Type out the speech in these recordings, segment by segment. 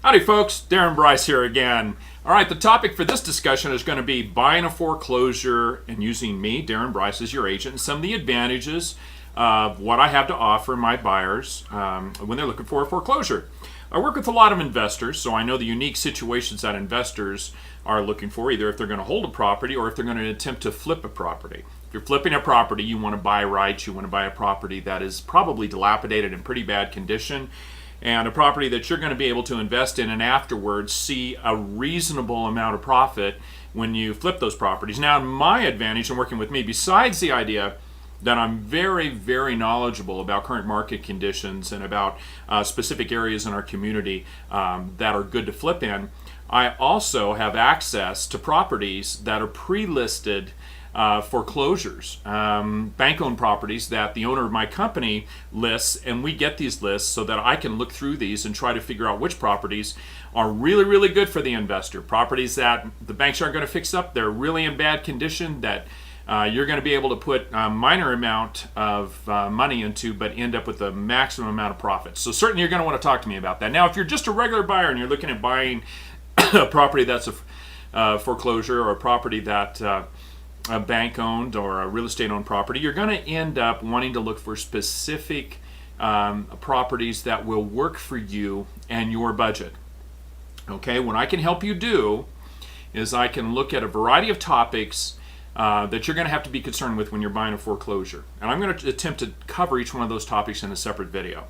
Howdy folks, Darren Bryce here again. All right, the topic for this discussion is going to be buying a foreclosure and using me, Darren Bryce, as your agent, and some of the advantages of what I have to offer my buyers when they're looking for a foreclosure. I work with a lot of investors, so I know the unique situations that investors are looking for, either if they're going to hold a property or if they're going to attempt to flip a property. If you're flipping a property, you want to buy right, you want to buy a property that is probably dilapidated in pretty bad condition, and a property that you're going to be able to invest in and afterwards see a reasonable amount of profit when you flip those properties. Now, my advantage in working with me, besides the idea that I'm very, very knowledgeable about current market conditions and about specific areas in our community that are good to flip in, I also have access to properties that are pre-listed foreclosures, bank-owned properties that the owner of my company lists, and we get these lists so that I can look through these and try to figure out which properties are really, really good for the investor. Properties that the banks aren't going to fix up, they're really in bad condition, that you're going to be able to put a minor amount of money into but end up with the maximum amount of profits. So certainly you're going to want to talk to me about that. Now, if you're just a regular buyer and you're looking at buying a property that's a foreclosure, or a property that a bank owned or a real estate owned property, you're going to end up wanting to look for specific properties that will work for you and your budget. Okay, what I can help you do is I can look at a variety of topics that you're going to have to be concerned with when you're buying a foreclosure. And I'm going to attempt to cover each one of those topics in a separate video.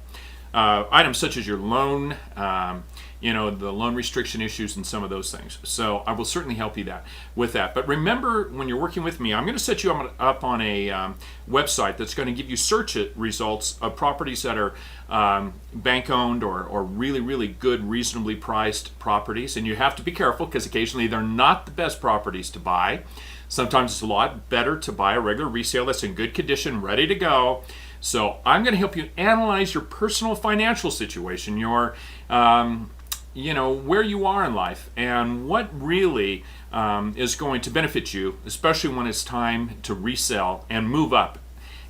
Items such as your loan, the loan restriction issues and some of those things. So I will certainly help you with that. But remember, when you're working with me, I'm going to set you up on a website that's going to give you search results of properties that are bank owned or really, really good, reasonably priced properties. And you have to be careful because occasionally they're not the best properties to buy. Sometimes it's a lot better to buy a regular resale that's in good condition, ready to go. So I'm going to help you analyze your personal financial situation, your where you are in life, and what really is going to benefit you, especially when it's time to resell and move up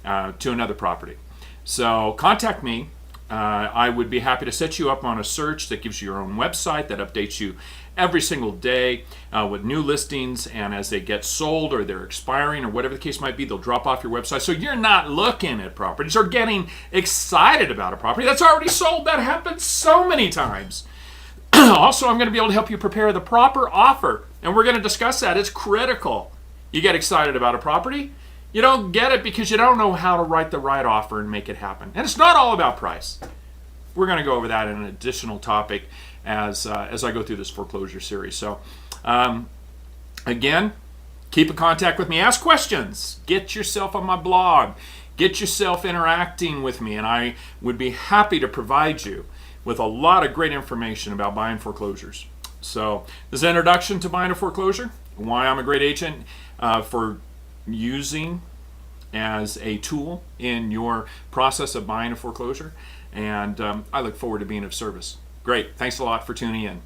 to another property. So contact me. I would be happy to set you up on a search that gives you your own website that updates you every single day with new listings, and as they get sold or they're expiring or whatever the case might be, they'll drop off your website. So you're not looking at properties or getting excited about a property that's already sold. That happens so many times. Also, I'm going to be able to help you prepare the proper offer, and we're going to discuss that. It's critical. You get excited about a property, you don't get it because you don't know how to write the right offer and make it happen. And it's not all about price. We're going to go over that in an additional topic as I go through this foreclosure series. So, again, keep in contact with me. Ask questions. Get yourself on my blog. Get yourself interacting with me, and I would be happy to provide you with a lot of great information about buying foreclosures. So, this is an introduction to buying a foreclosure, why I'm a great agent for using as a tool in your process of buying a foreclosure, and I look forward to being of service. Great. Thanks a lot for tuning in.